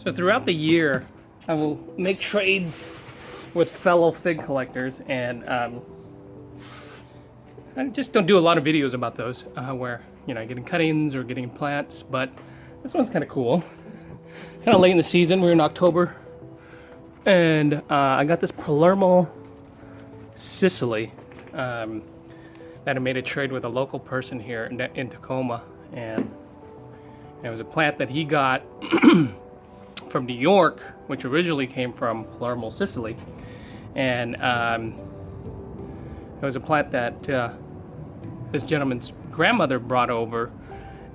So throughout the year, I will make trades with fellow fig collectors, and I just don't do a lot of videos about those, where, you know, getting cuttings or getting plants, but this one's kind of cool. Kind of late in the season, we're in October, and I got this Palermo Sicily that I made a trade with a local person here in Tacoma, and it was a plant that he got from New York, which originally came from Palermo, Sicily, and it was a plant that this gentleman's grandmother brought over,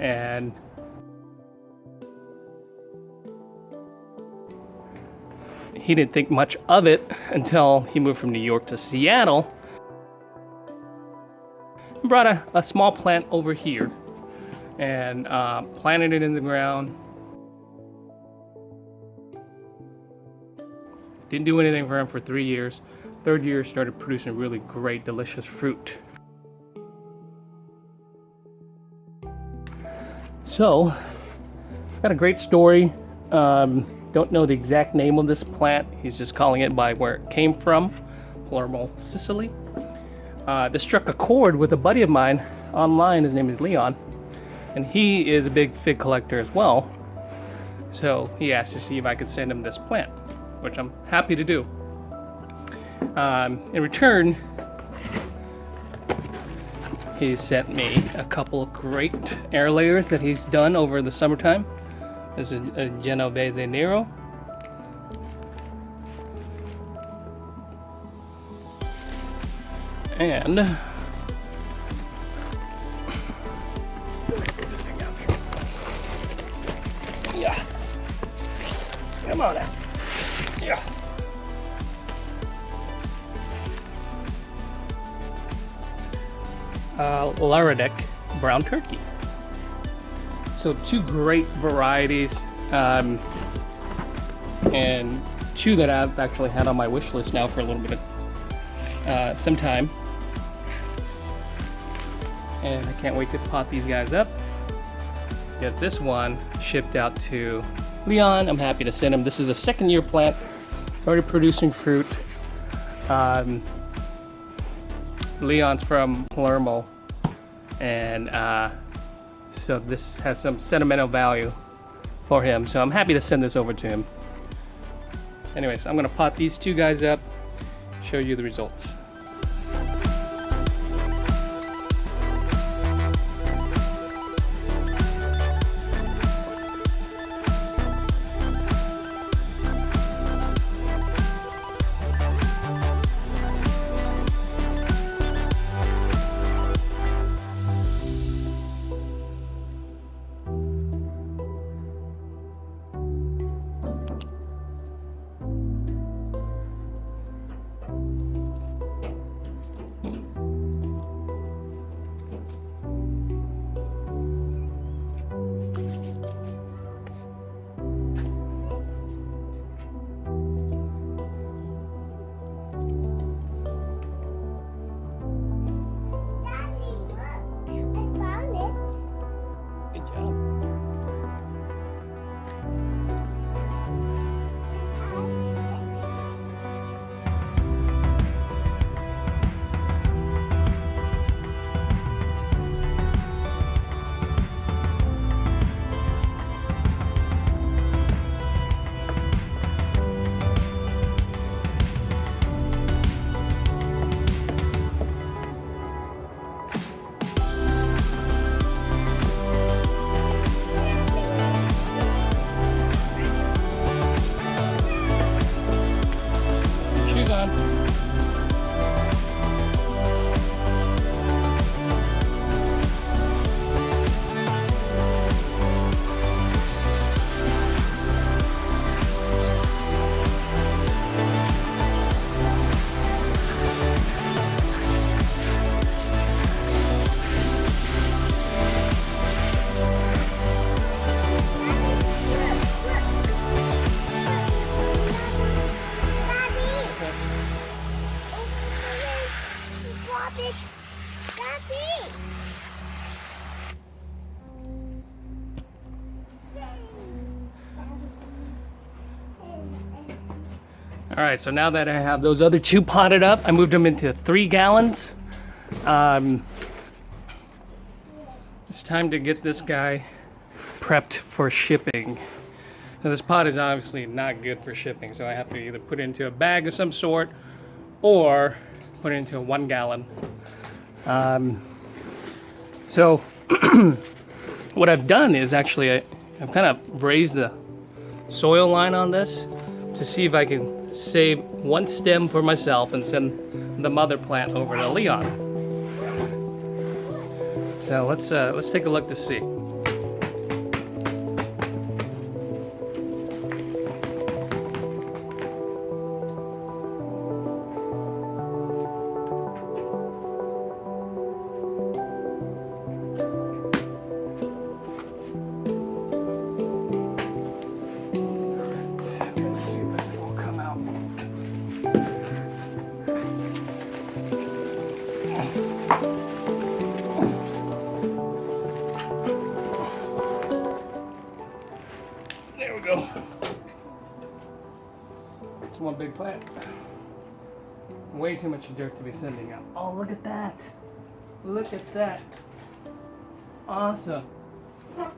and he didn't think much of it until he moved from New York to Seattle and brought a small plant over here and planted it in the ground. Didn't do anything for him for 3 years. Third year started producing really great, delicious fruit. So, it's got a great story. Don't know the exact name of this plant. He's just calling it by where it came from, Palermo, Sicily. This struck a chord with a buddy of mine online. His name is Leon, and he is a big fig collector as well. So he asked to see if I could send him this plant, which I'm happy to do. In return, he sent me a couple of great air layers that he's done over the summertime. This is a Genovese Nero. And yeah, come on now. Yeah. Laradec brown turkey. So two great varieties, and two that I've actually had on my wish list now for a little bit of some time. And I can't wait to pot these guys up. Get this one shipped out to Leon. I'm happy to send him. This is a second-year plant. It's already producing fruit. Leon's from Palermo, and so this has some sentimental value for him. So I'm happy to send this over to him. Anyways, I'm gonna pot these two guys up, show you the results. All right, so now that I have those other two potted up, I moved them into 3 gallons. It's time to get this guy prepped for shipping. Now this pot is obviously not good for shipping, so I have to either put it into a bag of some sort or put it into a 1 gallon. So what I've done is actually I've kind of raised the soil line on this to see if I can save 1 stem for myself and send the mother plant over to Leon. So let's take a look to see. There we go. It's one big plant. Way too much dirt to be sending out. Oh, look at that. Look at that. Awesome. I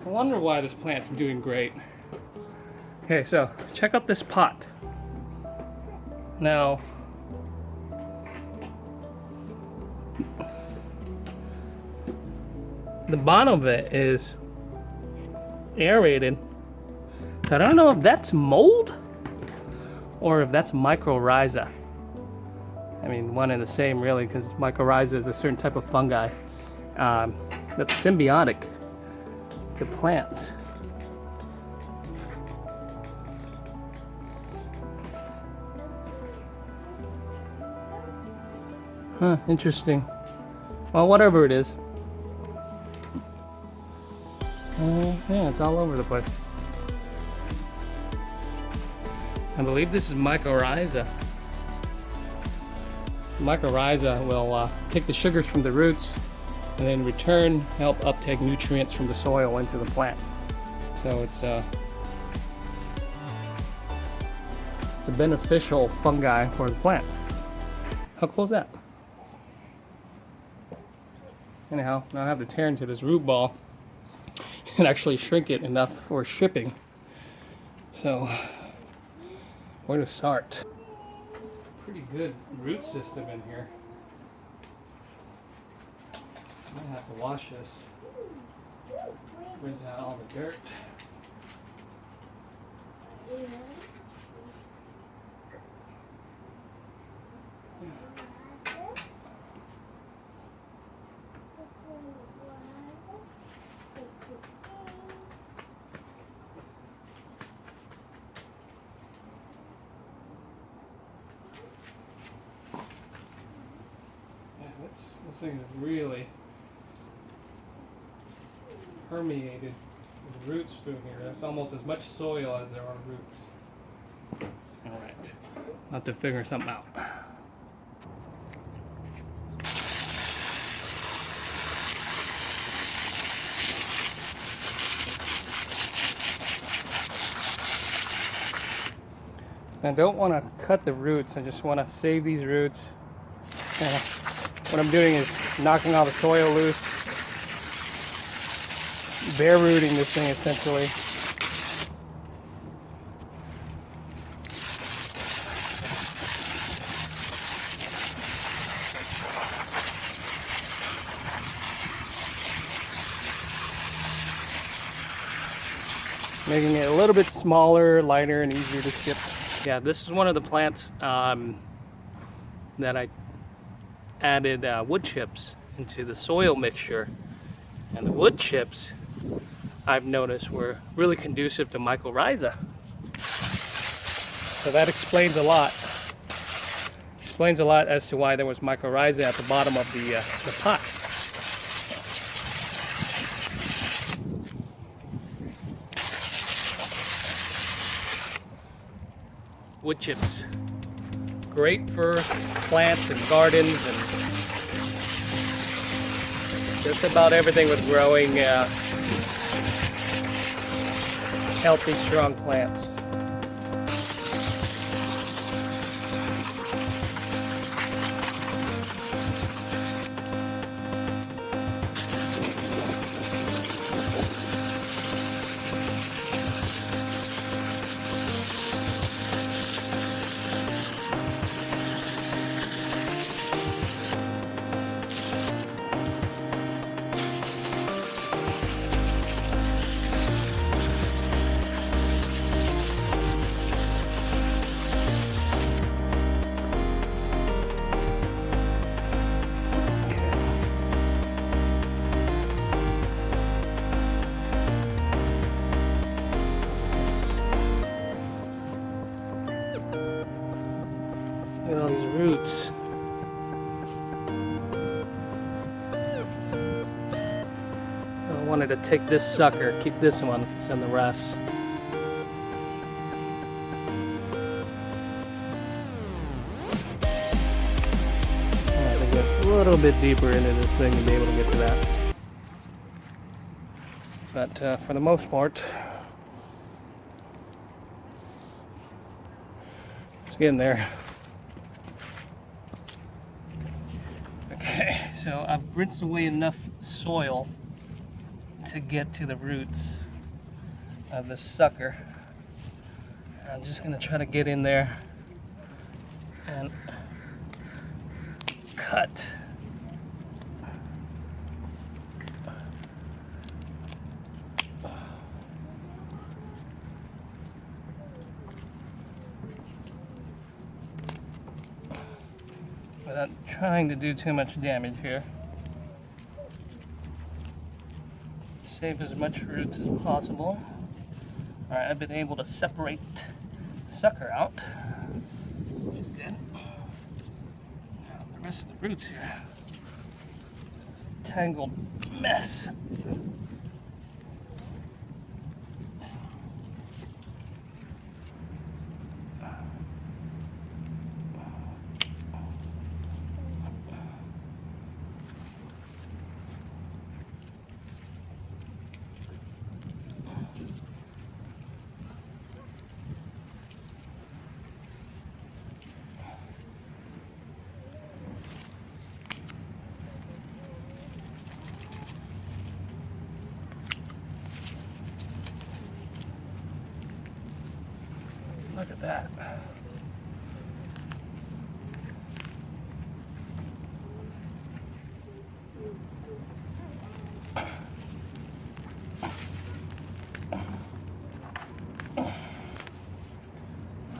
wonder why this plant's doing great. Okay, so check out this pot. Now, the bottom of it is aerated. I don't know if that's mold or if that's mycorrhiza. I mean, one and the same really, because mycorrhiza is a certain type of fungi that's symbiotic to plants. Huh, interesting. Well, whatever it is. Yeah, it's all over the place. I believe this is mycorrhiza. Mycorrhiza will take the sugars from the roots and then in return help uptake nutrients from the soil into the plant. So it's a beneficial fungi for the plant. How cool is that? Anyhow, now I have to tear into this root ball and actually shrink it enough for shipping. So, where to start? It's a pretty good root system in here. I'm gonna have to wash this. Rinse out all the dirt. This thing is really permeated with roots through here. There's almost as much soil as there are roots. Alright, I'll have to figure something out. I don't want to cut the roots, I just want to save these roots. And what I'm doing is knocking all the soil loose, bare rooting this thing essentially. Making it a little bit smaller, lighter, and easier to skip. Yeah, this is one of the plants that I added wood chips into the soil mixture, and the wood chips I've noticed were really conducive to mycorrhiza. So that explains a lot. Explains a lot as to why there was mycorrhiza at the bottom of the pot. Wood chips. Great for plants and gardens and just about everything with growing healthy, strong plants. wanted to take this sucker, keep this one, send the rest. I have to get a little bit deeper into this thing to be able to get to that. But for the most part, it's getting there. Okay, so I've rinsed away enough soil to get to the roots of this sucker. I'm just gonna try to get in there and cut. Without trying to do too much damage here. Save as much roots as possible. Alright, I've been able to separate the sucker out, which is good. Now the rest of the roots here. It's a tangled mess. Look at that.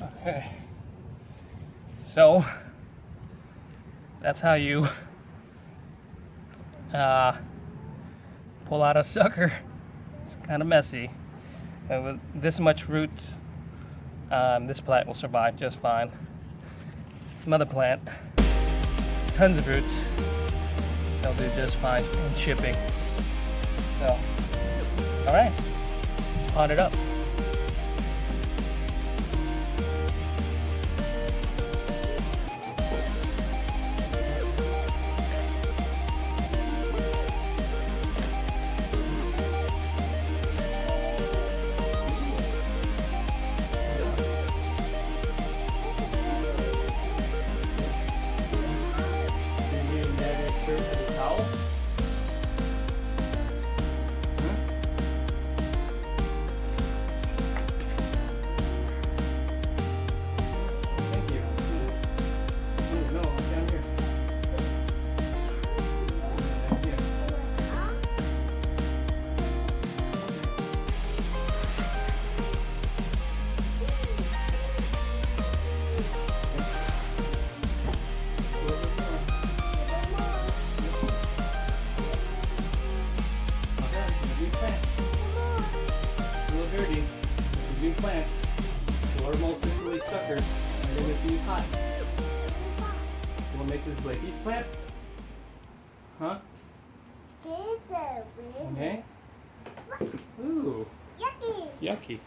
Okay. So that's how you pull out a sucker. It's kind of messy. And with this much roots, this plant will survive just fine. Some other plant, it's tons of roots, they'll do just fine in shipping. So, all right, let's pot it up. Plant. Normal Sicily sucker. And then it's too hot. You want to make this Blakey's plant? Huh? Okay. Ooh. Yucky.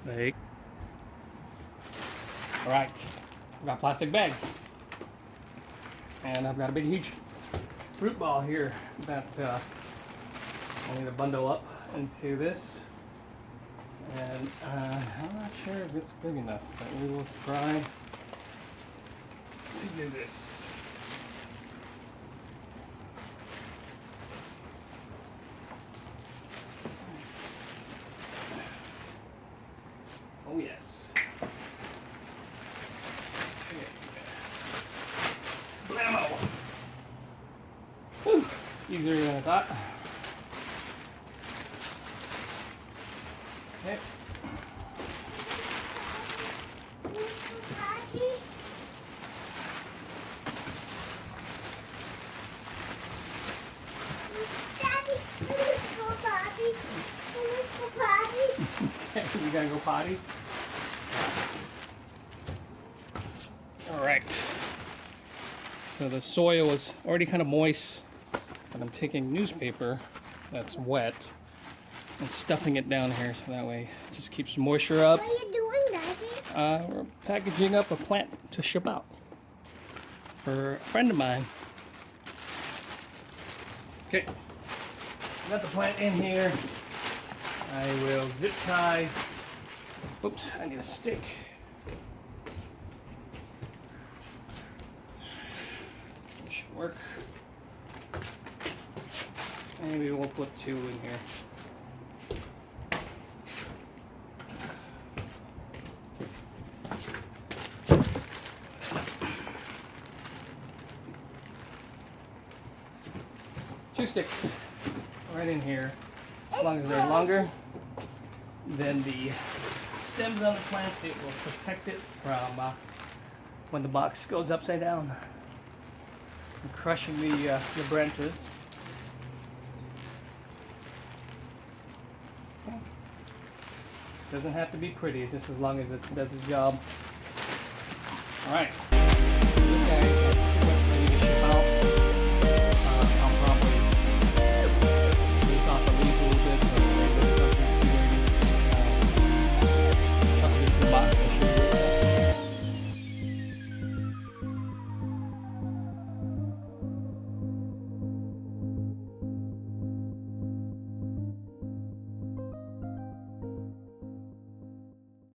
Blake. Alright. I've got plastic bags. And I've got a big huge fruit ball here that I need to bundle up into this, and I'm not sure if it's big enough, but we will try to do this. Oh yes. Blammo! Whew. Easier than I thought. Okay. Okay, you gotta go potty? All right. So the soil is already kind of moist, but I'm taking newspaper that's wet and stuffing it down here so that way it just keeps the moisture up. What are you doing, Daddy? We're packaging up a plant to ship out for a friend of mine. Okay, got the plant in here. I will zip tie. Oops, I need a stick. This should work. Maybe we'll put 2 in here. Two sticks right in here. As long as they're longer than the stems on the plant, it will protect it from when the box goes upside down and crushing the branches. Doesn't have to be pretty, just as long as it does its job. All right.